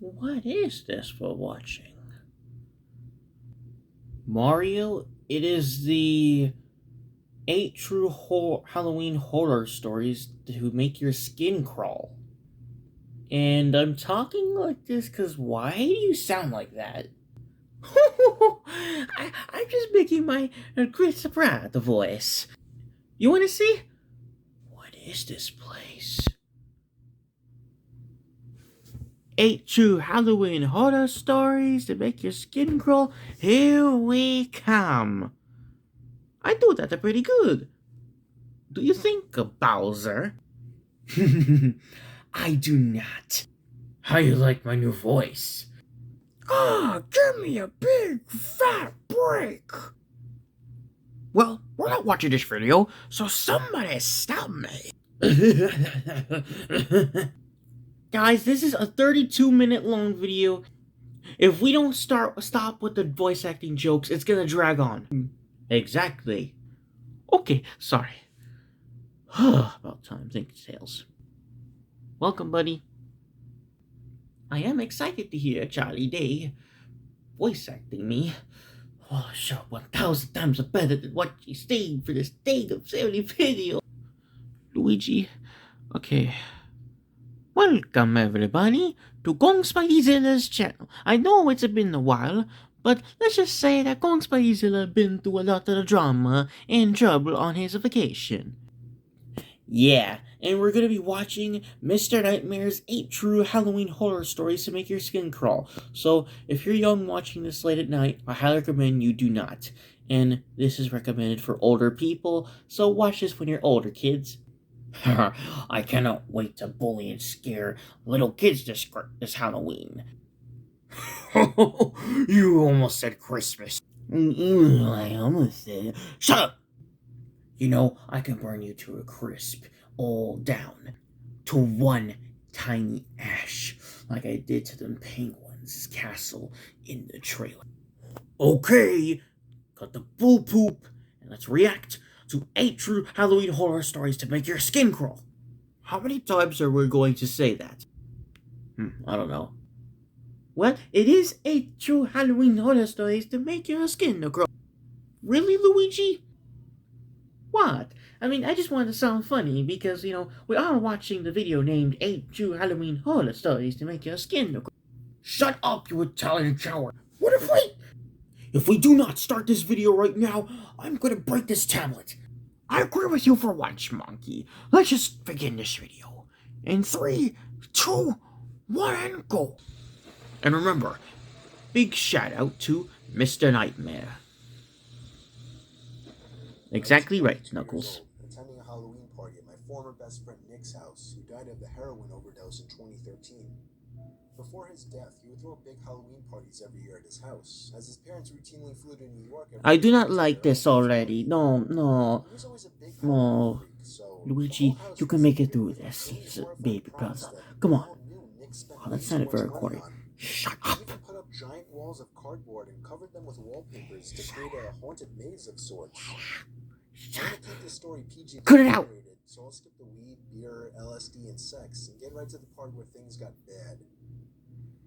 What is this we're watching? Mario, it is the 8 true Halloween horror stories to make your skin crawl. And I'm talking like this because why do you sound like that? I'm just making my Chris Pratt voice. You want to see? What is this place? 8 true Halloween horror stories to make your skin crawl. Here we come. I do that pretty good. Do you think, Bowser? I do not. How you like my new voice? Ah, give me a big fat break. Well, we're not watching this video, so somebody stop me. Guys, this is a 32-minute long video. If we don't stop with the voice acting jokes, it's gonna drag on. Exactly. Okay, sorry. About time, think tails. Welcome, buddy. I am excited to hear Charlie Day voice acting me. Oh, sure, 1,000 times better than what she stayed for this State of Sony video. Luigi, okay. Welcome, everybody, to Gong Spideyzilla's channel. I know it's been a while, but let's just say that Gong Spideyzilla been through a lot of drama and trouble on his vacation. Yeah, and we're gonna be watching Mr. Nightmare's 8 true Halloween horror stories to make your skin crawl. So, if you're young watching this late at night, I highly recommend you do not. And this is recommended for older people, so watch this when you're older, kids. I cannot wait to bully and scare little kids this Halloween. You almost said Christmas. I almost said. Shut up! You know, I can burn you to a crisp, all down to one tiny ash, like I did to them penguins' castle in the trailer. Okay, cut the bull poop, and let's react to 8 true Halloween horror stories to make your skin crawl. How many times are we going to say that? I don't know. Well, it is 8 true Halloween horror stories to make your skin crawl. Really, Luigi? What? I mean, I just wanted to sound funny because, we are watching the video named 8 True Halloween Horror Stories to Make Your Skin Crawl. Shut up, you Italian coward! What if we do not start this video right now, I'm gonna break this tablet. I agree with you for once, Monkey. Let's just begin this video. In 3, 2, 1, and go. And remember, big shout out to Mr. Nightmare. Exactly right, Knuckles. Attending a Halloween party at my former best friend Nick's house, who died of a heroin overdose in 2013. Before his death, he would throw big Halloween parties every year at his house, as his parents routinely flew to New York every I do year not like this already. No. He was always a big Halloween freak, so Luigi, you can make it through this, baby brother. Come on. Oh, that sounded very corny. Shut up. He even put up giant walls of cardboard and covered them with wallpapers to create a haunted maze of sorts. I'm gonna keep this story PG. Cut it out. So I'll skip the weed, beer, LSD, and sex and get right to the part where things got bad.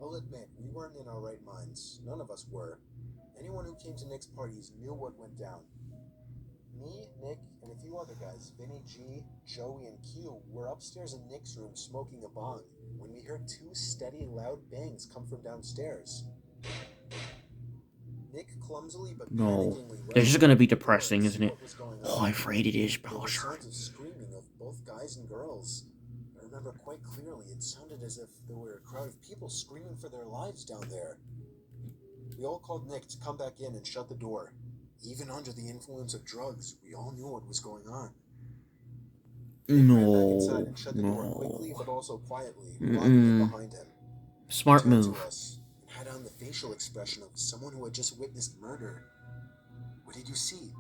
I'll admit, we weren't in our right minds. None of us were. Anyone who came to Nick's parties knew what went down. Me, Nick, and a few other guys, Vinny G, Joey, and Q, were upstairs in Nick's room smoking a bong when we heard 2 steady, loud bangs come from downstairs. Nick clumsily but panickingly This is gonna be depressing, to isn't see it? what was going Oh, on. I'm afraid it is, There were Bowser. sounds of screaming of both guys and girls. I remember quite clearly it sounded as if there were a crowd of people screaming for their lives down there. We all called Nick to come back in and shut the door. Even under the influence of drugs, we all knew what was going on. Nick ran back inside and shut the door quickly but also quietly, locking it behind him. Smart He turned move. to us and had on the facial expression of someone who had just witnessed murder. What did you see?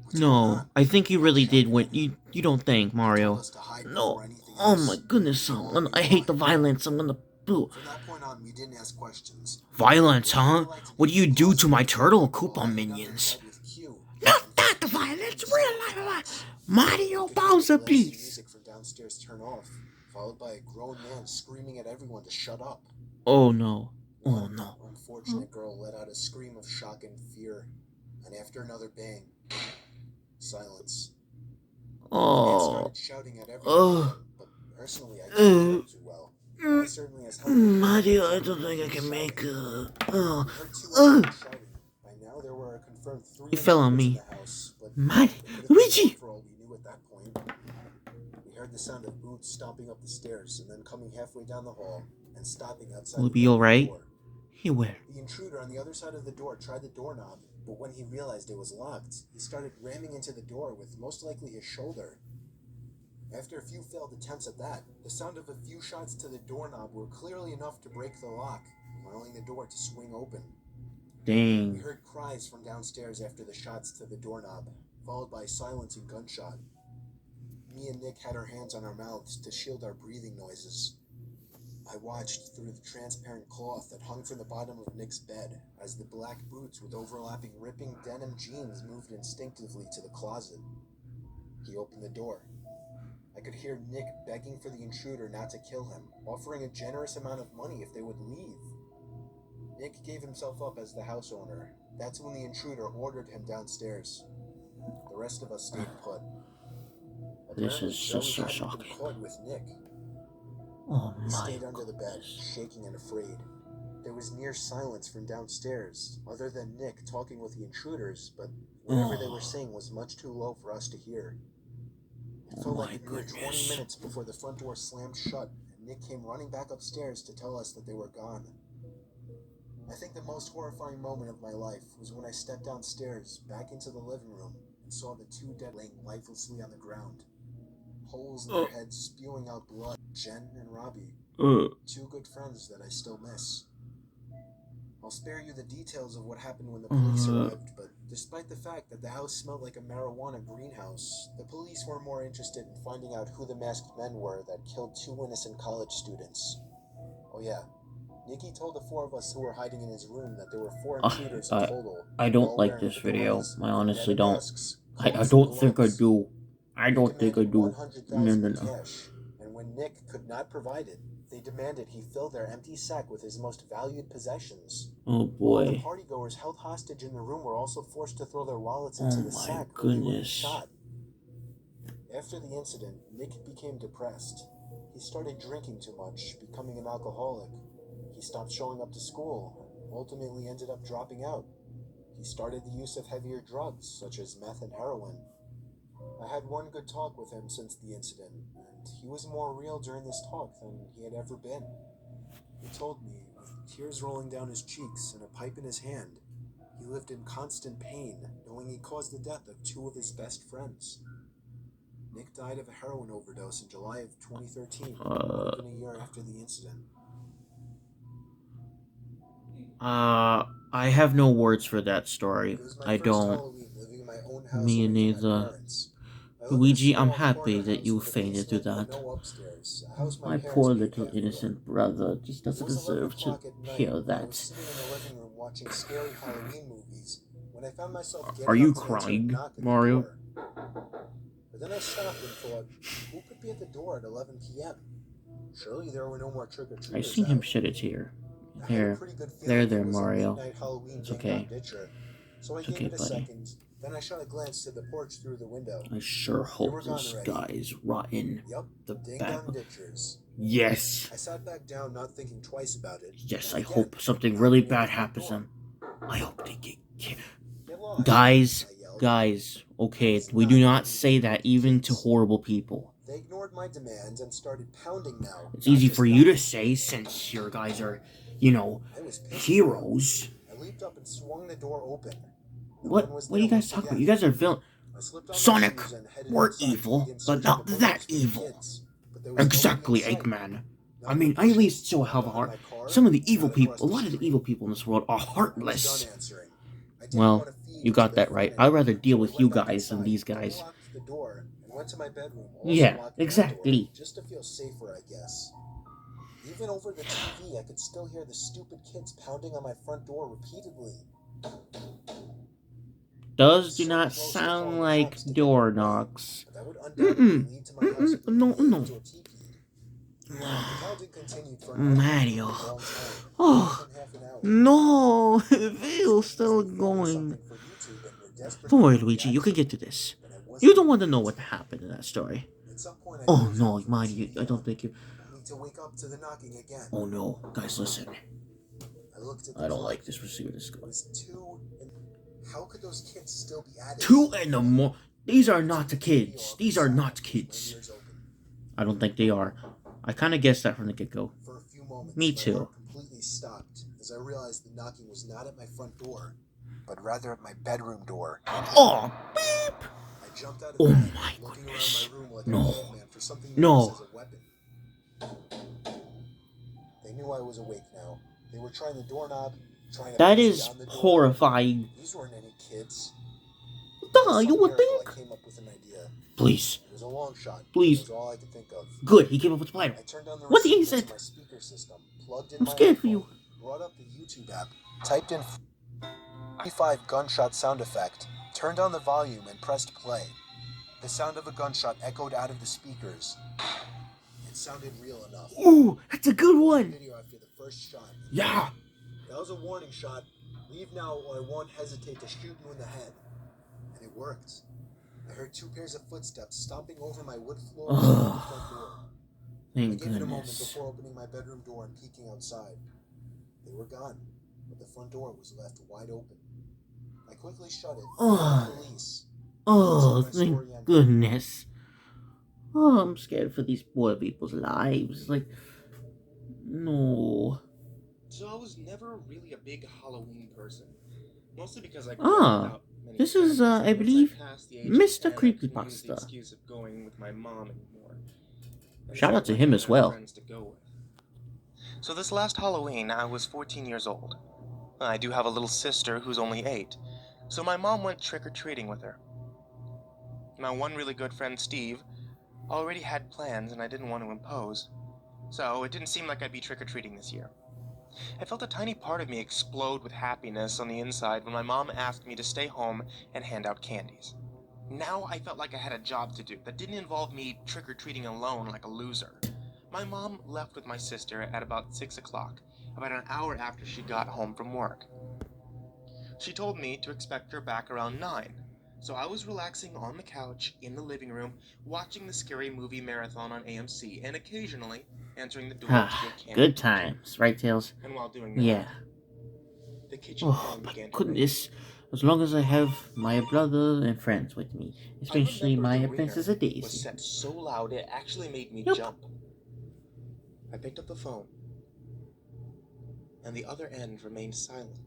What's going No, on? I think you really did what you don't think, Mario. Us to hide No. before anything Oh else. my goodness, I hate the violence. I'm gonna boo. From that point on, we didn't ask questions. Violence, huh? What do you do to my turtle Koopa minions? Not that the violence, real life. Mario Bowser, please. Music from downstairs turn off, followed by a grown man screaming at everyone to shut up. Oh no. Oh One no. unfortunate girl let out a scream of shock and fear, and after another bang, silence. Nick Oh. started shouting at everyone Oh. again, but personally I couldn't hear him too well. I certainly as hell didn't know Mario, I what don't think I he was can make shouting. it. We heard two other men shouting. By now there were a confirmed 3 He fell on intruders in me. the house, but Mario, it could have been more Luigi! for all we knew at that point. We heard the sound of boots stomping up the stairs and then coming halfway down the hall and stopping outside Will the it be bedroom alright? door. He will. The intruder on the other side of the door tried the doorknob, but when he realized it was locked, he started ramming into the door with most likely his shoulder. After a few failed attempts at that, the sound of a few shots to the doorknob were clearly enough to break the lock, allowing the door to swing open. We Dang. heard cries from downstairs after the shots to the doorknob, followed by silence and gunshot. Me and Nick had our hands on our mouths to shield our breathing noises. I watched through the transparent cloth that hung from the bottom of Nick's bed as the black boots with overlapping ripping denim jeans moved instinctively to the closet. He opened the door. I could hear Nick begging for the intruder not to kill him, offering a generous amount of money if they would leave. Nick gave himself up as the house owner. That's when the intruder ordered him downstairs. The rest of us stayed put. This Apparently, is just so Zoe hadn't shocking. been caught with Nick. Oh He my stayed under the bed, goodness. shaking and afraid. There was near silence from downstairs, other than Nick talking with the intruders, but whatever they were saying was much too low for us to hear. It Oh felt my like a mere 20 goodness. minutes before the front door slammed shut, and Nick came running back upstairs to tell us that they were gone. I think the most horrifying moment of my life was when I stepped downstairs, back into the living room, and saw the two dead laying lifelessly on the ground. Holes in their heads spewing out blood. Jen and Robbie, two good friends that I still miss. I'll spare you the details of what happened when the police arrived, but despite the fact that the house smelled like a marijuana greenhouse, the police were more interested in finding out who the masked men were that killed two innocent college students. Oh yeah, Nicky told the four of us who were hiding in his room that there were 4 intruders in total. I don't all like wearing this video. fedoras, I honestly vendetta don't. masks, I coats, don't and think I gloves. do. I They don't think I demanded do. 100,000 No. in cash, and when Nick could not provide it, they demanded he fill their empty sack with his most valued possessions. Oh All the boy. partygoers held hostage in the room were also forced to throw their wallets into Oh the my sack or they would be goodness. shot. After the incident, Nick became depressed. He started drinking too much, becoming an alcoholic. He stopped showing up to school, and ultimately ended up dropping out. He started the use of heavier drugs, such as meth and heroin. I had one good talk with him since the incident, and he was more real during this talk than he had ever been. He told me, with tears rolling down his cheeks and a pipe in his hand, he lived in constant pain, knowing he caused the death of 2 of his best friends. Nick died of a heroin overdose in July of 2013, not even a year after the incident. I have no words for that story. It was my I first don't. Halloween living in my own house Me away from my neither. parents. I live in a Luigi, I'm small happy corner that house you with a fainted to basement and that. no upstairs, a house my My parents poor paid little half for. innocent brother just It doesn't was 11 deserve to o'clock at night, hear and I was that. sitting in the living room watching scary Halloween movies when I found myself getting Are you up to answer a crying, knock at the Mario? door. But then I stopped and thought, who could be at the door at 11 p.m.? Surely there were no more trick-or-treaters I seen him out. shed a tear. I had a There. pretty good feeling There, it was Mario. a midnight Halloween It's ding okay. dong ditcher. So I It's gave okay, it a buddy. second, then I shot a glance to the porch through the window. I sure were hope gone those already. guys rotten. Yup, The ding bad. dong ditchers. Yes. I sat back down, not thinking twice about it. Yes, and I again, hope something knocked really near the bad front happens to door. them. I hope they get killed. Get lost, Guys, I yelled. okay, It's we do not not easy say to that keep even to kids. horrible people. They ignored my demands and started pounding now. It's not easy just for you to knocking. say since your guys are, I was pissed. heroes. I leaped up and swung the door open. No What one was are you there guys once talking about? again. You guys are villain. I slipped on my Sonic, shoes and headed we're outside evil, to begin but searching not the that bushes for the evil. kids. But there was Exactly, nobody in sight. Eggman. Not I mean, in the I at least bushes, still not have a behind heart. my car, Some of the evil not people, a across the lot of the street. evil people in this world are I was heartless. done answering. I didn't Well, want to feed you got into their that right. vermin, I'd rather deal so I with went you back guys than inside, these guys. unlocked the door, and went to my bedroom. Also Yeah, locked my exactly. door, just to feel safer, I guess. Even over the TV, I could still hear the stupid kids pounding on my front door repeatedly. Those do So not close to sound calling the like cops to get door them away, knocks. but that would undoubtedly lead to my house being No. paved or teepeed. The counting continued for another Mario. long time, Oh, more than half an hour. no. The video's still Filming going. something for YouTube and we're desperate Don't worry, for Luigi. You can reaction, get to this. but I wasn't You don't want to know able what to. happened in that story. At some point, I Oh dozed no, off from the Mario. TV I don't think you. only to wake up to the knocking again. Oh no, guys, listen. I looked at the I don't clock. like this. We'll see where this It goes. was 2 and how could those kids still be at it? 2 in the morning. These are not the kids. These are not kids. I don't think they are. I kind of guessed that from the get-go. For a few moments, Me my too. heart completely stopped as I realized the knocking was not at my front door, but rather at my bedroom door. Oh, beep! I jumped out of Oh bed, my looking goodness. around my room like No. a madman for something to No. use as a weapon. They knew I was awake now. They were trying the doorknob, trying to That push is down the door. horrifying. These weren't any kids. Duh, you would I think. came up with an idea. Please. It was a long shot. Please. It was all I could think of. Good, he came up with a plan. I turned on the What did he receiver say? to my speaker system, plugged in I'm my scared for iPhone, you. brought up the YouTube app, typed in 45 gunshot sound effect, turned on the volume and pressed play. The sound of a gunshot echoed out of the speakers. It sounded real enough. Ooh, that's a good one. Video after the first shot. Yeah. That was a warning shot. Leave now or I won't hesitate to shoot you in the head. And it worked. I heard 2 pairs of footsteps stomping over my wood floor and the front door. I Thank gave it a moment goodness. before opening my bedroom door and peeking outside. They were gone, but the front door was left wide open. I quickly shut it. Ugh. Police. Oh, thank goodness. Oh, I'm scared for these poor people's lives. Like, no. So I was never really a big Halloween person. Mostly because I This is, I believe, Mr. Creepypasta. The excuse of going with my mom anymore. Shout out to him as well. So this last Halloween, I was 14 years old. I do have a little sister who's only 8, so my mom went trick-or-treating with her. My one really good friend, Steve, already had plans and I didn't want to impose, so it didn't seem like I'd be trick-or-treating this year. I felt a tiny part of me explode with happiness on the inside when my mom asked me to stay home and hand out candies. Now I felt like I had a job to do that didn't involve me trick-or-treating alone like a loser. My mom left with my sister at about 6 o'clock, about an hour after she got home from work. She told me to expect her back around 9, so I was relaxing on the couch in the living room, watching the Scary Movie marathon on AMC, and occasionally answering the door to get candy. Good times, right, Tails? And while doing that, Yeah. the kitchen Oh phone my began to goodness. As long as I have my brother and friends with me. ring. Especially I remember my the ringer Princess was Daisy. set so loud it actually made me Yep. jump. I picked up the phone, and the other end remained silent.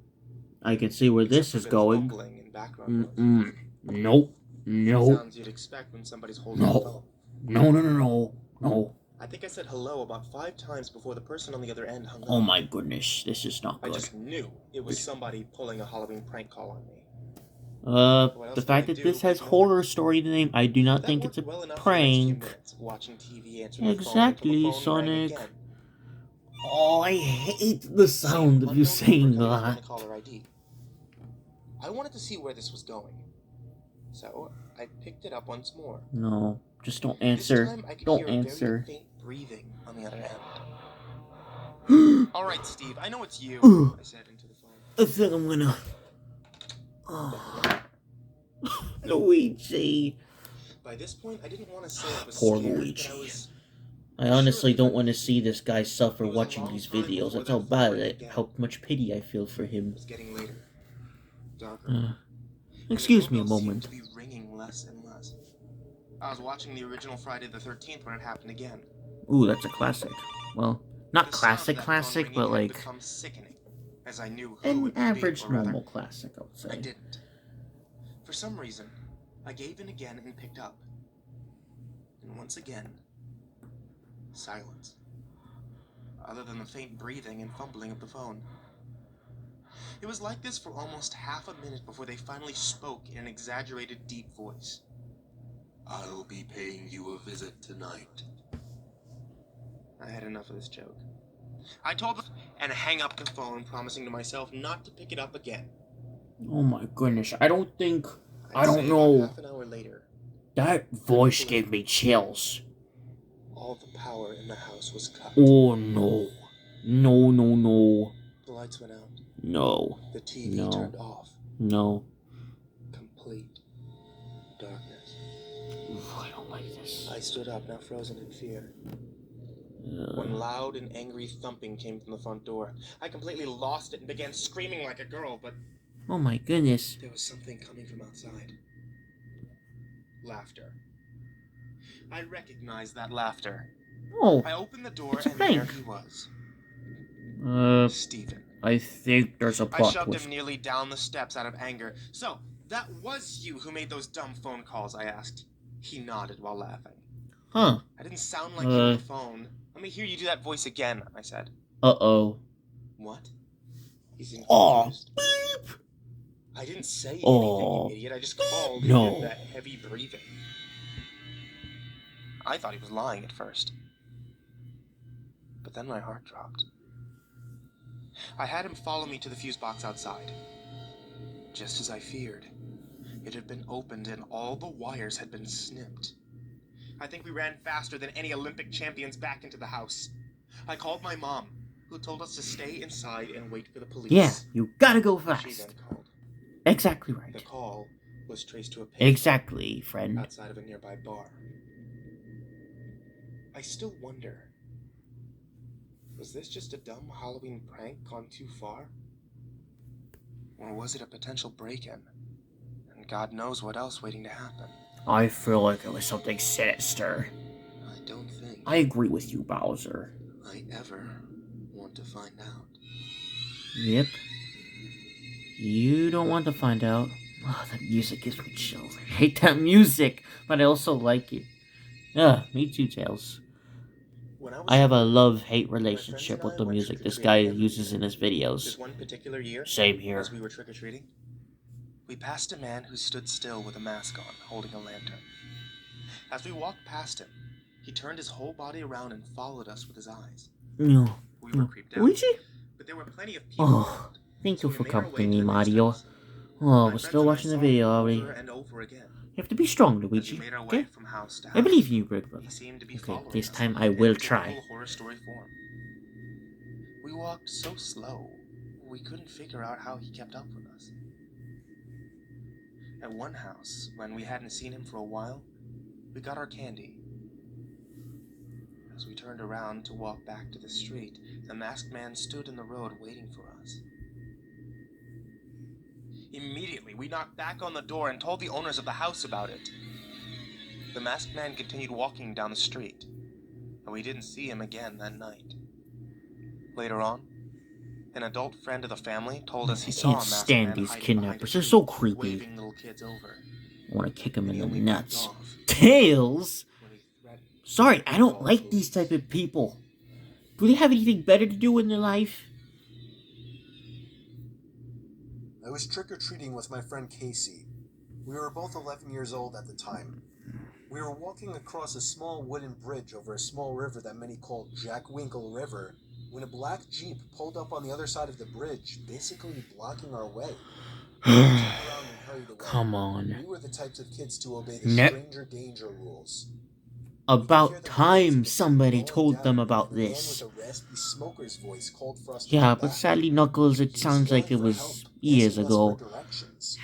I can see where this except is for the going. bubbling and background noise. Mm-mm. Nope. Nope. Sounds you'd expect when somebody's holding No. the phone. No. I think I said hello about 5 times before the person on the other end hung up. Oh my goodness, this is not I good. just knew it was somebody pulling a Halloween prank call on me. The fact that this has horror story in the name, I do not think it's a Well enough for the next few prank. minutes, watching TV, answering the Exactly, phone, until the phone rang Sonic. again. Oh, I hate the sound of you saying that. Caller ID. I wanted to see where this was going, so I picked it up once more. No, just don't This answer. time I could Don't hear a answer. very faint breathing on the other end. All right, Steve, I know it's you. I said into the phone. I think I'm gonna. Oh. Luigi. By this point, I didn't want to say I was Poor scared, Luigi. but I was. I honestly don't want to see this guy suffer watching these videos. That's how how much pity I feel for him. It was getting later, darker. Excuse me a And the doorbell moment. seemed to be ringing less and less. I was watching the original Friday the 13th when it happened again. Ooh, that's a classic. Well, not The sound of that phone classic, ringing but had like become sickening, as I knew who it an would be, average or rather, normal classic, I would I say. didn't. For some reason, I gave in again and picked up. And once again, silence. Other than the faint breathing and fumbling of the phone. It was like this for almost half a minute before they finally spoke in an exaggerated deep voice. I'll be paying you a visit tonight. I had enough of this joke. I told them and hang up the phone, promising to myself not to pick it up again. Oh my goodness, I don't think. I'd I don't say about know. half an hour later, That voice gave me chills. all all the power in the house was cut. Oh no. No, no, no. The lights went out. No. The TV No. turned off. No. Complete darkness. I don't like this. I stood up, now frozen in fear, when loud and angry thumping came from the front door. I completely lost it and began screaming like a girl, but Oh my goodness. there was something coming from outside. Laughter. I recognized that laughter. Oh, I opened the door It's a and there prank. he was. Stephen. I think there's a I plot shoved twist. him nearly down the steps out of anger. So, that was you who made those dumb phone calls, I asked. He nodded while laughing. Huh. I didn't sound like you on the phone. Let me hear you do that voice again, I said. Uh-oh. What? He seemed Aw. confused. I didn't say anything, Aw. you idiot. I just called No. and did that heavy breathing. I thought he was lying at first. But then my heart dropped. I had him follow me to the fuse box outside. Just as I feared. It had been opened and all the wires had been snipped. I think we ran faster than any Olympic champions back into the house. I called my mom, who told us to stay inside and wait for the police. Yeah, you gotta go She fast. then called. Exactly The right. call was traced to a payphone Exactly, friend. outside of a nearby bar. I still wonder, was this just a dumb Halloween prank gone too far? Or was it a potential break-in? And God knows what else waiting to happen. I feel like it was something sinister. I don't think I agree with you, Bowser. I ever want to find out. Yep. You don't want to find out. Oh, that music gives me chills. I hate that music, but I also like it. Me too, Tails. When was I have a young, love-hate my friends relationship and with I the went music this trick-or-treating guy every uses year. in his This videos. one particular year, Same here. as we were trick-or-treating, we passed a man who stood still with a mask on, holding a lantern. As we walked past him, he turned his whole body around and followed us with his eyes. No. We were creeped out, Luigi? but there were plenty of people Oh, around. thank So you we for made our way comforting to me, the next Mario. house. Oh, My we're friends still and I watching the saw video, him are we? over and over again. You have to be strong, As we Luigi. made our way Okay? from house to house, I believe in you, Big Brother. he seemed to be Okay, following this us time I in will typical try. horror story form. We walked so slow, we couldn't figure out how he kept up with us. At one house, when we hadn't seen him for a while, we got our candy. As we turned around to walk back to the street, the masked man stood in the road waiting for us. Immediately, we knocked back on the door and told the owners of the house about it. The masked man continued walking down the street, and we didn't see him again that night. Later on, an adult friend of the family told us he I saw a can't masked stand man these hiding behind a kidnappers. They're tree, so creepy. waving little kids over. I want to kick him And in he the only backed nuts. off Tails? when he threatened. Sorry, I don't like these type of people. Do they have anything better to do in their life? I was trick-or-treating with my friend Casey. We were both 11 years old at the time. We were walking across a small wooden bridge over a small river that many called Jack Winkle River when a black Jeep pulled up on the other side of the bridge, basically blocking our way. We turned around and hurried away. Come on. We were the types of kids to obey the Ne- stranger danger rules. About time somebody told them about this. this. With a raspy smoker's voice called for us to Yeah, come but back. sadly, Knuckles, it He sounds like it yelling for was help, years asking us ago. for directions.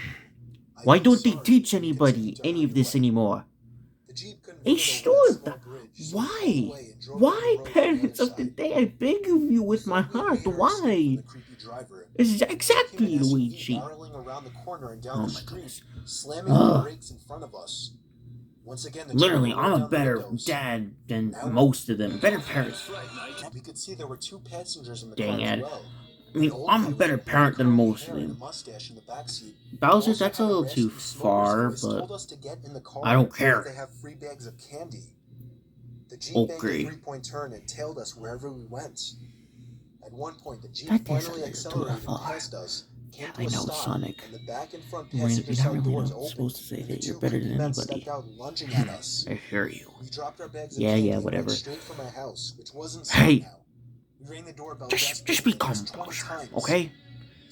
I Why felt don't they sorry, teach but we anybody continued to any hurry of this away. anymore? The Jeep couldn't They fit over should. that small bridge, so we Why? pulled away and drove Why, down the road to the parents other of the side. day? I beg of you with We my thought we'd heart. made our escape Why? from the creepy driver. It's Came exactly, an SUV Luigi. barreling around the corner and down Oh the my street, goodness. slamming on the Ugh. brakes in front of us. Once again, the Literally, driver I'm rolled a down the better windows. dad than Now- most of them. Better parent. We could see there were two passengers in the Dang car as it. well. I mean, An old I'm guy a with better long parent than curly most hair of and a them. mustache in the backseat. Bowser, Also that's a had little raspy too smoker's far, voice, but told us to get in the car I don't and see if care. They have free bags of candy. The Jeep Okay. made a three-point turn and tailed us wherever we went. At one point, the Jeep That is a finally little too accelerated far. past us, came Yeah, to I a know, stop, Sonic. and the back and front You're passenger not side really doors not opened. supposed to say and the that two you're better creepy than men anybody. stepped out lunging at us. I hear you. We dropped our bags of Yeah, candy yeah, and whatever. went straight for my house, which wasn't Hey. now. We rang the doorbell Just be desperately calm, at least 20 Bowser, times. okay?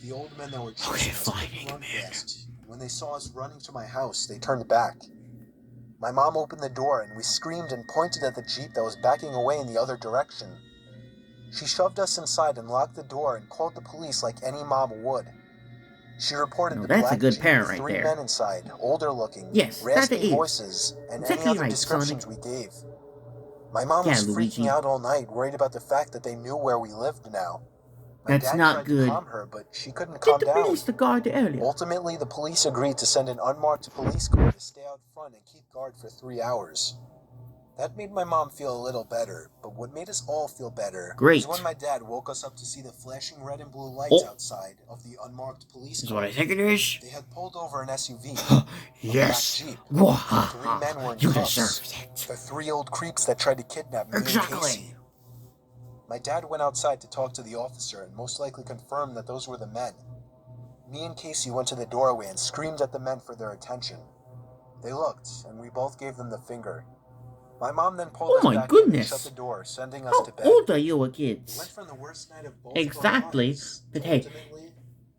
The old men that were Okay, chasing us fine, couldn't run Eggman. fast. When they saw us running to my house, they turned back. My mom opened the door and we screamed and pointed at the Jeep that was backing away in the other direction. She shoved us inside and locked the door and called the police like any mom would. She reported No, the that's a black good Jeep parent with right three there. men inside, older looking, Yes, that raspy it is. voices, and Exactly any other right, descriptions Sonic. we gave. My mom Yeah, was Luigi. freaking out all night, worried about the fact that they knew where we lived now. My That's dad not tried good. to calm her, but she couldn't Did calm the down. police the guard earlier? Ultimately, the police agreed to send an unmarked police car to stay out front and keep guard for 3 hours. That made my mom feel a little better, but what made us all feel better Great. was when my dad woke us up to see the flashing red and blue lights Oh. outside of the unmarked police That's car. what I think it is. They had pulled over an SUV. Yes. Black Jeep. Wah-ha-ha. 3 men were in You cuffs. deserve it. The 3 old creeps that tried to kidnap me and Casey. Exactly. My dad went outside to talk to the officer and most likely confirmed that those were the men. Me and Casey went to the doorway and screamed at the men for their attention. They looked, and we both gave them the finger. My mom then pulled Oh us my back in goodness. and shut the door, sending us How to bed. old are you We went kids? from the worst night of both Exactly, of our lives but to hey, ultimately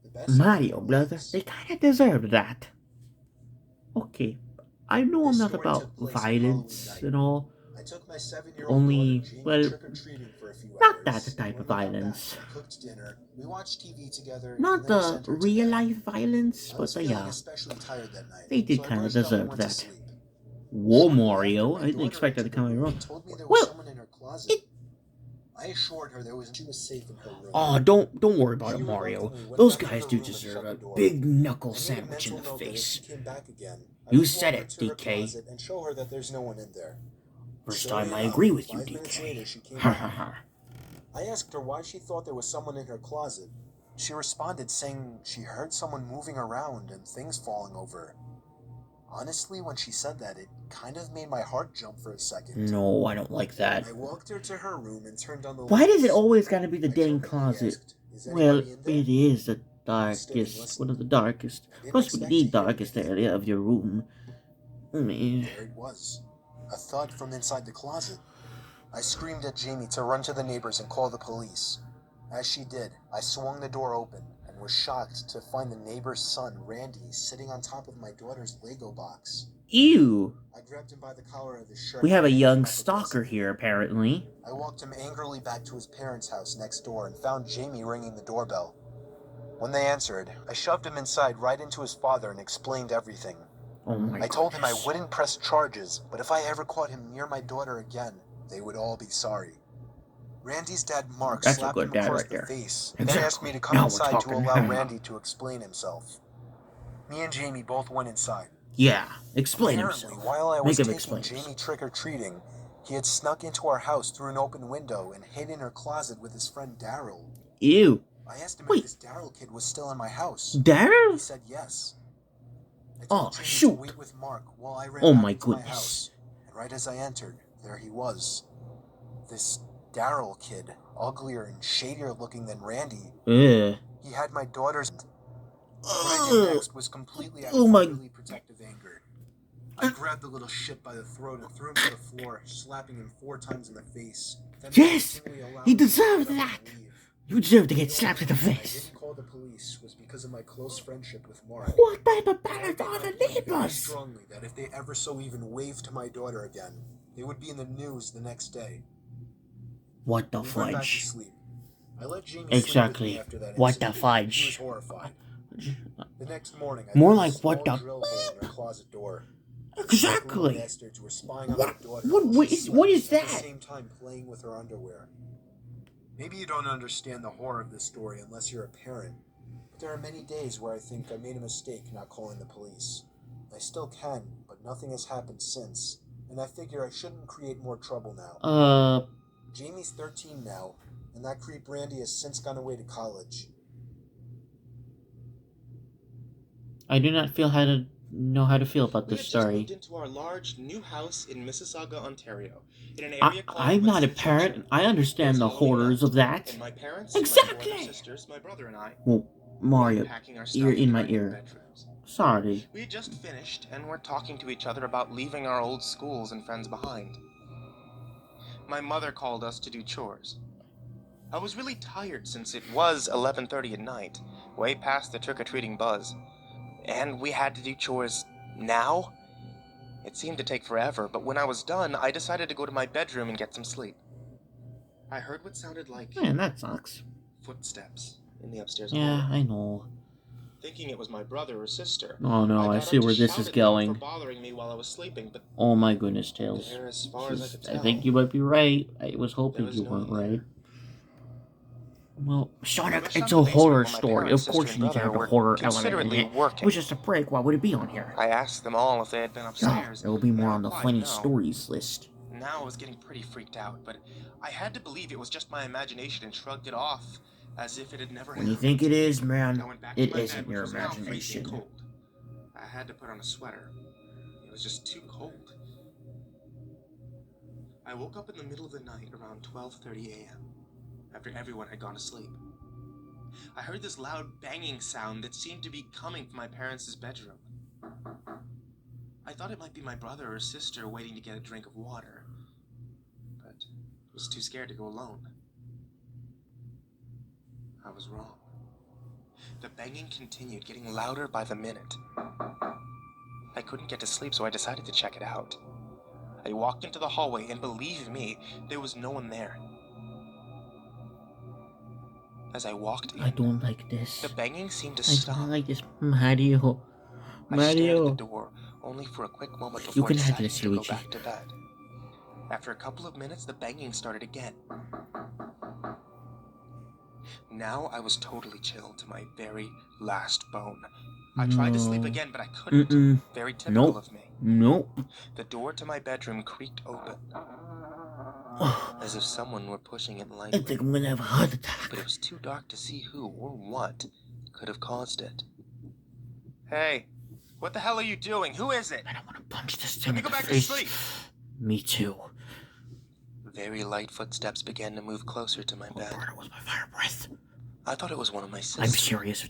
the best night Mario, of our brother, lives. they kinda deserve that. Okay, I know I'm This not story about took place on violence Halloween and all. I took my 7-year-old Only, daughter Jean well, trick-or-treating for a few not hours. that type of When we got violence. back, we cooked dinner, we watched TV together, Not and then we the sent her to real bed. life violence, I but was the feeling especially tired that night, they did so I kinda brushed up and deserve went to that. sleep. Whoa, Shortly Mario, after, I didn't my expect that to daughter come entered the room wrong. and told me there was Well, someone in her closet. I assured her she was safe in her room. oh, don't worry about She it, Mario. reluctantly went Those back to guys her do room and deserve shut a the door. big knuckle I made a sandwich in mental the note that if she face. came back again, I You would said walk her it, to her DK. closet and show her that there's no one in there. First Sure time I enough, agree with you, 5 minutes later, DK. she came Ha back. ha ha. I asked her why she thought there was someone in her closet. She responded saying she heard someone moving around and things falling over. Honestly, when she said that, it kind of made my heart jump for a second. No, I don't like that. I walked her to her room and turned on the Why does it lights. always gotta be the I dang jokingly closet? asked, "Is Well, anybody in there?" it is the Stood and darkest, listened. one of the darkest, I didn't possibly expect the to hear darkest anything. area of your room. I mean, There it was. A thud from inside the closet. I screamed at Jamie to run to the neighbors and call the police. As she did, I swung the door open and was shocked to find the neighbor's son, Randy, sitting on top of my daughter's Lego box. ew. I grabbed him by the collar of his shirt. We have a and yanked him young up stalker aggressively. here, apparently. I walked him angrily back to his parents' house next door and found Jamie ringing the doorbell. When they answered, I shoved him inside right into his father and explained everything. Oh my I told him I goodness. wouldn't press charges, but if I ever caught him near my daughter again, they would all be sorry. Randy's dad, Mark, That's a slapped good him dad across right the there. face, then Exactly. asked me to come Now we're inside to talking. allow Randy to explain himself. Me and Jamie both went inside. Yeah, explain Apparently, himself. while I Make was him taking explain Jamie himself. trick-or-treating, he had snuck into our house through an open window and hid in her closet with his friend Daryl. Ew. I asked him Wait. if this Daryl kid was still in my house. He Daryl? said yes. I Oh, told Jamie shoot. to wait with Mark while I ran Oh back my into my goodness. house. And right as I entered, there he was. This Daryl kid, uglier and shadier looking than Randy. Ugh. He had my daughter's... What I did next was completely out Oh of my- fatherly protective anger. I grabbed the little shit by the throat and threw him to the floor, slapping him 4 times in the face. Then Yes! menacingly allowed He him to deserved get up that! and leave. You deserve to The get slapped in the only reason face. I didn't call the police was because of my close friendship with Mark. What type of I parents are the felt very neighbors? strongly that if they ever so even waved to my daughter again, they would be in the news the next day. What the We went back to fudge? sleep. I let Jamie Exactly. sleep with me after that What the incident. fudge? He was horrified. The next morning, I More found like a small what the- drill hole in her closet door. The Exactly. bastards were spying on What- my daughter what- while what she is- slept, what is at the that? same time playing with her underwear. Maybe you don't understand the horror of this story unless you're a parent, but there are many days where I think I made a mistake not calling the police. I still can, but nothing has happened since, and I figure I shouldn't create more trouble now. Jamie's 13 now, and that creep Randy has since gone away to college. I do not know how to feel about We this have just story. moved into our large new house in Mississauga, Ontario, in an area called I'm not a Winston parent. Junction. I understand the There's no way horrors left. of that. And my parents, Exactly. my 4 other sisters, my brother and I, Well, we're Mario, unpacking our you're stuff in in my our new ear. bedrooms. Sorry. We had just finished, and we're talking to each other about leaving our old schools and friends behind. My mother called us to do chores. I was really tired since it was 11:30 at night, way past the trick-or-treating buzz. And we had to do chores now? It seemed to take forever, but when I was done, I decided to go to my bedroom and get some sleep. I heard what sounded like Man, that sucks. footsteps in the upstairs Yeah, hallway. I know. Thinking it was my brother or sister. Oh no, I got see up to where this shout is at them going. for bothering me while I was sleeping, but Oh my goodness, Tails. there, as far as I could tell, I think you might be right. I was there hoping was you no weren't one there. right. Well, I Sonic, rushed it's down a the basement horror where my story. parents, Of course sister, you and need to have a brother horror were element in considerately it. It working. was just a prank. Why would it be on here? I asked them all if they had been Yeah, upstairs. it will be more They on the replied funny no. stories list. Now I was getting pretty freaked out, but I had to believe it was just my imagination and shrugged it off as if it had never When you happened. think it is, I man, went back it to my bed, isn't which your was now freezing imagination. cold. I had to put on a sweater. It was just too cold. I woke up in the middle of the night around 12:30 a.m. after everyone had gone to sleep. I heard this loud banging sound that seemed to be coming from my parents' bedroom. I thought it might be my brother or sister waiting to get a drink of water, but was too scared to go alone. I was wrong. The banging continued, getting louder by the minute. I couldn't get to sleep, so I decided to check it out. I walked into the hallway, and believe me, there was no one there. As I walked in, I don't like this. the banging seemed to I stop. don't like this, Mario. I stared at the Mario. door, only for a quick moment You before can have deciding this, to go Luigi. back to bed. After a couple of minutes, the banging started again. Now I was totally chilled to my very last bone. I tried to sleep No. again, but I couldn't. Mm-mm. Very typical Nope. of me. Nope. The door to my bedroom creaked open, as if someone were pushing it I lightly. think I'm gonna have a heart attack. But it was too dark to see who or what could have caused it. Hey, what the hell are you doing? Who is it? I don't want to punch this Let thing me in go the back to face. sleep. Me too. Very light footsteps began to move closer to my Oh, bed. Lord, it was my fire breath. I thought it was one of my I'm sisters. serious.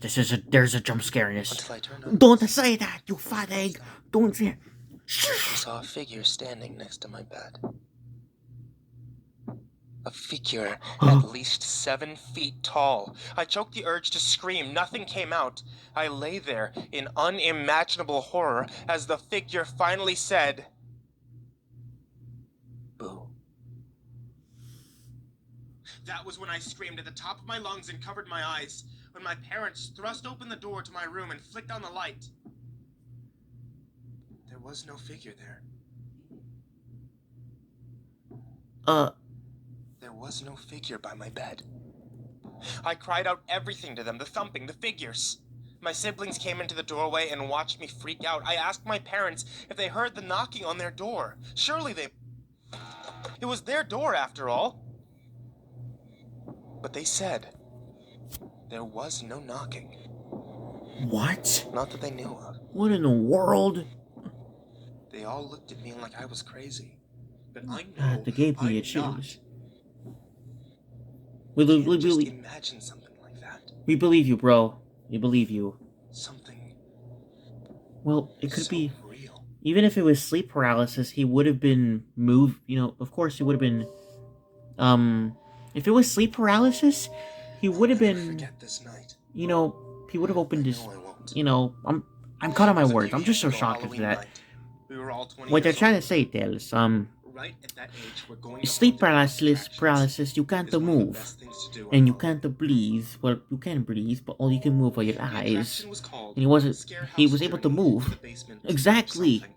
There's a jump scare in this. Until I turned on. Don't say that, you fat egg. Don't say it. I saw a figure standing next to my bed. A figure at least 7 feet tall. I choked the urge to scream. Nothing came out. I lay there in unimaginable horror as the figure finally said, "Boo." That was when I screamed at the top of my lungs and covered my eyes, when my parents thrust open the door to my room and flicked on the light. There was no figure there. There was no figure by my bed. I cried out everything to them, the thumping, the figures. My siblings came into the doorway and watched me freak out. I asked my parents if they heard the knocking on their door. Surely they... It was their door, after all. But they said there was no knocking. What? Not that they knew of. What in the world? They all looked at me like I was crazy. But I know They gave me I'm a choose. not. We Can't just believe imagine something like that. we believe you, bro. We believe you. Something Well, it could so be. real. Even if it was sleep paralysis, he would have been moved. You know, of course, he would have been. If it was sleep paralysis, he would have I'll never been. Forget this night. You know, he would have opened his. No, I won't. You know, I'm caught on my It was a words. few I'm just so years ago, shocked at Halloween that. night. We were all 20 What they're years trying to old. say, Tails, Right at that age, we're going to sleep haunted paralysis, attractions. you can't It's one of the move, best things to do and you on can't breathe. Well, you can breathe, but all you can move are your Halloween. The eyes. attraction was called And he wasn't. Scare He House was able to Journey move. into the basement or Exactly. something.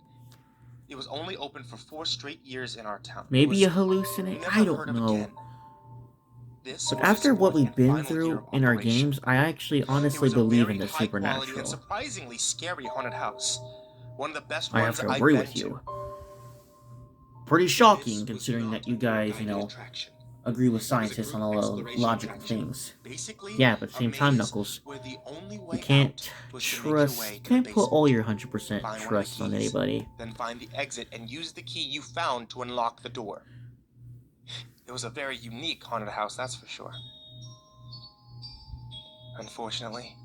It was only open for 4 straight years in our town. It Maybe was you hallucinate. never I don't heard of know. again. This But was after its what fourth we've and been final year through of in our operation. games, I actually It honestly was a believe very in the high quality and supernatural. surprisingly scary haunted house. One of the best I ones have to I've agree been with to. you. Pretty This shocking was considering not that you a guys, guided attraction. agree with It was a scientists on group all the exploration logical attraction. things. Basically, Yeah, but at the a same time, maze Knuckles, where the only you way can't out was to make your trust. way You to can't the put all basement. your 100% Find one of the trust on keys. anybody. Then find the exit and use the key you found to unlock the door. It was a very unique haunted house, that's for sure. Unfortunately,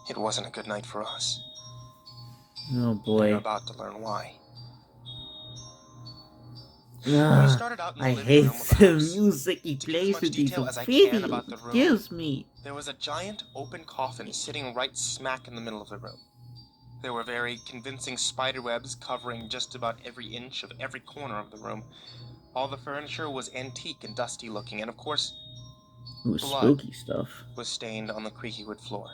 it wasn't a good night for us. Oh You're boy. about to learn why. Ugh, We started out in the I living hate room of the the house. music he To give as plays much with these detail as I can videos. about the It room. kills me. There was a giant open coffin sitting right smack in the middle of the room. There were very convincing spider webs covering just about every inch of every corner of the room. All the furniture was antique and dusty looking, and of course, Ooh, blood spooky stuff. was stained on the creaky wood floor.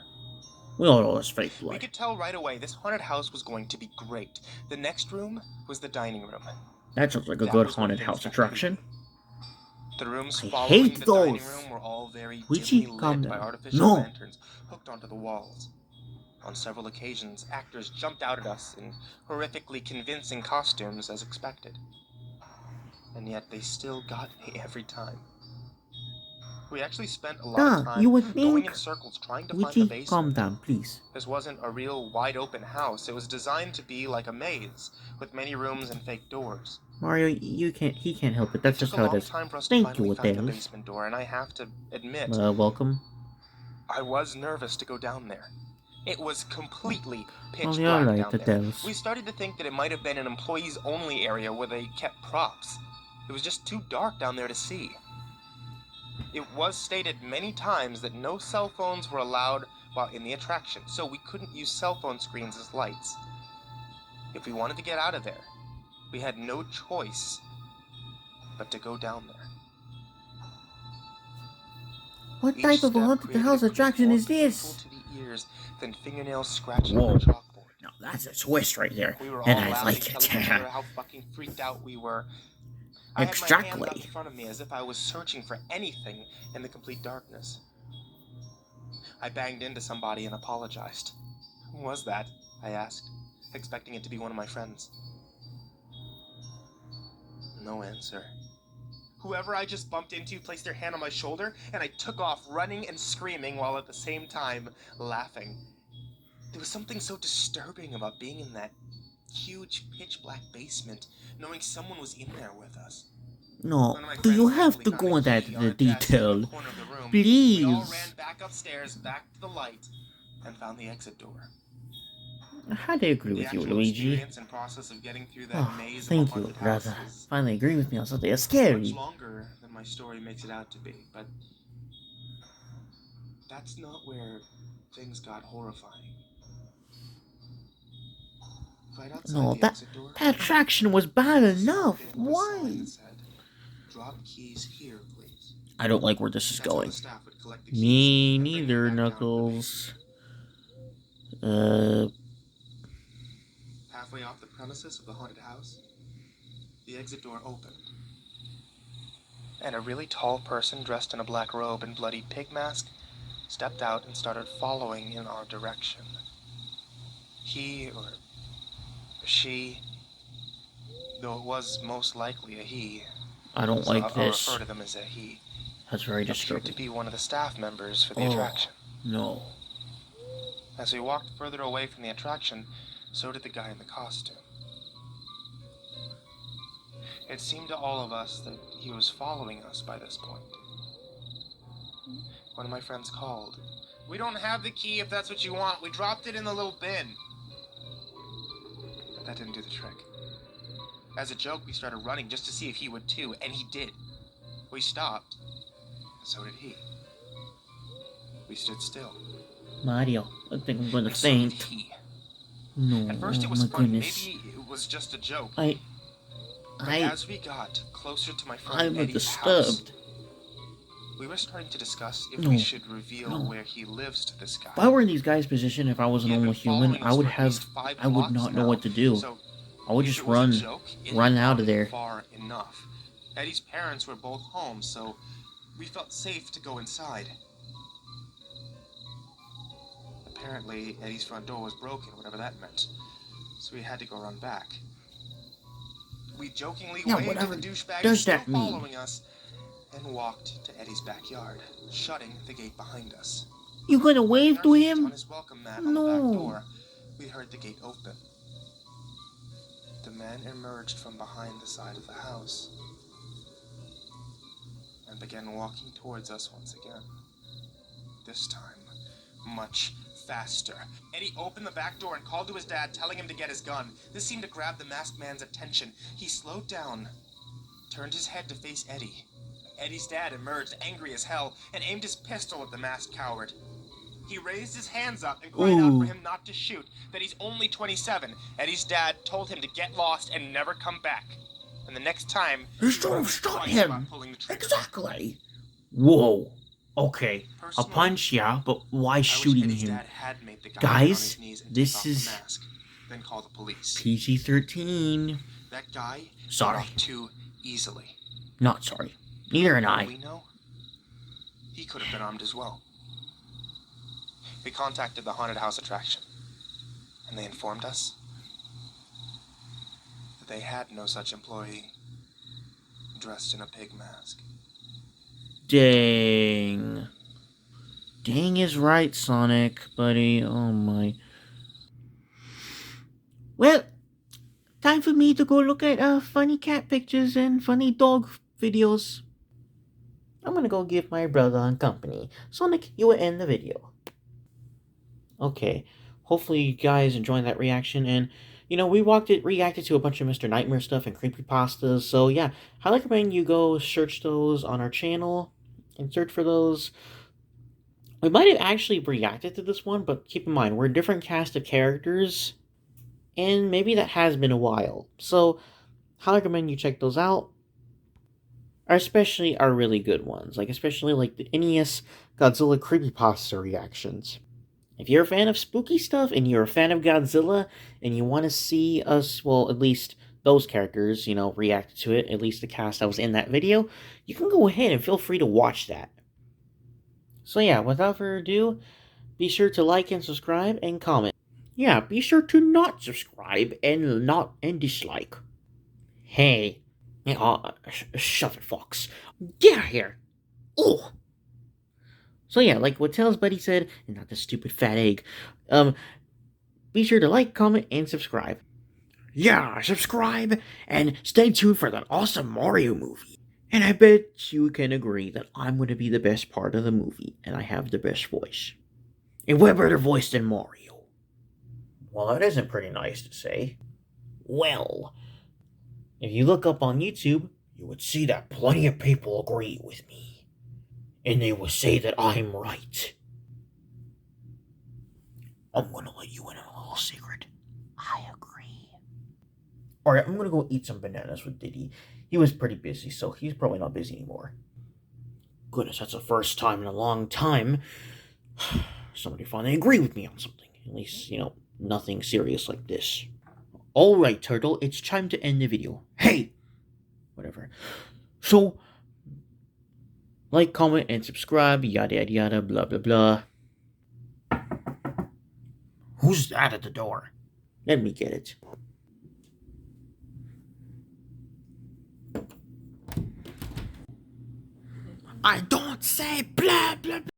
We all know it's fake We blood. could tell right away this haunted house was going to be great. The next room was the dining room. That sounds like a That good was where haunted things house got attraction. creepy. The rooms I following hate the dining those. room were all very Luigi, dimly calm lit by down. artificial No. lanterns hooked onto the walls. On several occasions, actors jumped out at us in horrifically convincing costumes as expected. And yet they still got me every time. We actually spent a lot of time You would going think. in circles trying to find Luigi, the basement. calm down, please. This wasn't a real wide open house. It was designed to be like a maze, with many rooms and fake doors. Mario, he can't help it. That's It took just a how it long is. time for us to Thank finally you, find the Tails. basement door, and I have to admit, Welcome. I was nervous to go down there. It was completely pitch Oh, black you're right, down there. Tails. We started to think that it might have been an employees-only area where they kept props. It was just too dark down there to see. It was stated many times that no cell phones were allowed while in the attraction, so we couldn't use cell phone screens as lights. If we wanted to get out of there, we had no choice but to go down there. What Each type of step a haunted created house a creep attraction more is this? painful to the ears than fingernails scratching Whoa. on a chalkboard. Now that's a twist right there, We were all and I laughing, like it. telling each other how fucking freaked out we were. I had my hands Exactly. up in front of me as if I was searching for anything in the complete darkness. I banged into somebody and apologized. Who was that? I asked, expecting it to be one of my friends. No answer. Whoever I just bumped into placed their hand on my shoulder, and I took off running and screaming while at the same time laughing. There was something so disturbing about being in that huge pitch-black basement, knowing someone was in there with us. No, One of my do you friends have thankfully to found go a into that key on a desk in detail? the corner of the room. We all ran Please. back upstairs, back to the light, and found the exit door. How do I agree The with you, actual Luigi? experience and process of getting through that Oh, maze of a thank you, haunted house brother. is Finally agree with me on something that's much scary. longer than my story makes it out to be, but that's not where things got horrifying. Right outside No, the that exit door, attraction was bad I saw enough. a sign Why? that said, "Drop keys here, please." I don't like where this is That's how going. the staff would collect the keys Me and bring them neither, back down to the Knuckles. basement. Halfway off the premises of the haunted house, the exit door opened. And a really tall person dressed in a black robe and bloody pig mask stepped out and started following in our direction. He or she, though it was most likely a he, I don't so like I'll this. refer to them as a he, That's very appeared to disturbing. be one of the staff members for the Oh. attraction. No. As we walked further away from the attraction, so did the guy in the costume. It seemed to all of us that he was following us by this point. One of my friends called. "We don't have the key if that's what you want. We dropped it in the little bin." But that didn't do the trick. As a joke, we started running just to see if he would too, and he did. We stopped, and so did he. We stood still. Mario, I think I'm gonna And so did faint. he. No, At first it oh was my funny. goodness. Maybe it was just a joke. I But as we got closer to my friend I'm Eddie's disturbed. house, we were starting to discuss if No, we should reveal no. where he lives to this guy. If I were in these guys' position, if I was a He had normal been human, following I us would for at least have, 5 I would blocks not know now, what to do. So I would if just it was a run, joke, it run had out gone of there. Far enough. Eddie's parents were both home, so we felt safe to go inside. Apparently, Eddie's front door was broken, whatever that meant, so we had to go run back. We jokingly Yeah, waved whatever at the douchebag does still that mean? following us, and walked to Eddie's backyard, shutting the gate behind us. You gonna Putting wave our to feet him? on his welcome mat on the back No. door, we heard the gate open. The man emerged from behind the side of the house and began walking towards us once again. This time, much faster. Eddie opened the back door and called to his dad, telling him to get his gun. This seemed to grab the masked man's attention. He slowed down, turned his head to face Eddie. Eddie's dad emerged, angry as hell, and aimed his pistol at the masked coward. He raised his hands up and cried out Ooh. for him not to shoot, that he's only 27. Eddie's dad told him to get lost and never come back. And the next time, You he should have warned shot twice him. about pulling the trigger. Exactly. Whoa. Okay. A Personally, punch, yeah, but why I wish shooting Eddie's him? dad had made the guy Guys, get on his knees and this take off the is mask, then call the police. PG-13. That guy Sorry. got off too easily. Not sorry. Neither am I. We know he could have been armed as well. We contacted the haunted house attraction, and they informed us that they had no such employee dressed in a pig mask. Dang. Dang is right, Sonic, buddy. Oh my. Well, time for me to go look at funny cat pictures and funny dog videos. I'm gonna go give my brother company. Sonic, you will end the video. Okay, hopefully you guys enjoyed that reaction, and you know, we reacted to a bunch of Mr. Nightmare stuff and creepypastas, so yeah, I recommend you go search those on our channel and search for those. We might have actually reacted to this one, but keep in mind, we're a different cast of characters, and maybe that has been a while, so I recommend you check those out. Especially our really good ones, especially the NES Godzilla creepypasta reactions. If you're a fan of spooky stuff and you're a fan of Godzilla and you want to see us, well, at least those characters, react to it, at least the cast that was in that video, you can go ahead and feel free to watch that. So yeah, without further ado, be sure to like and subscribe and comment. Yeah, be sure to not subscribe and dislike. Hey. Shut it, Fox. Get out of here. Oh. So yeah, like what Tails Buddy said, and not the stupid fat egg, be sure to like, comment, and subscribe. Yeah, subscribe, and stay tuned for that awesome Mario movie. And I bet you can agree that I'm going to be the best part of the movie, and I have the best voice. And what better voice than Mario? Well, that isn't pretty nice to say. Well, if you look up on YouTube, you would see that plenty of people agree with me. And they will say that I'm right. I'm gonna let you in on a little secret. I agree. Alright, I'm gonna go eat some bananas with Diddy. He was pretty busy, so he's probably not busy anymore. Goodness, that's the first time in a long time somebody finally agreed with me on something. At least, nothing serious like this. Alright, Turtle, it's time to end the video. Hey! Whatever. So, like, comment, and subscribe, yada yada yada, blah blah blah. Who's that at the door? Let me get it. I don't say blah blah blah.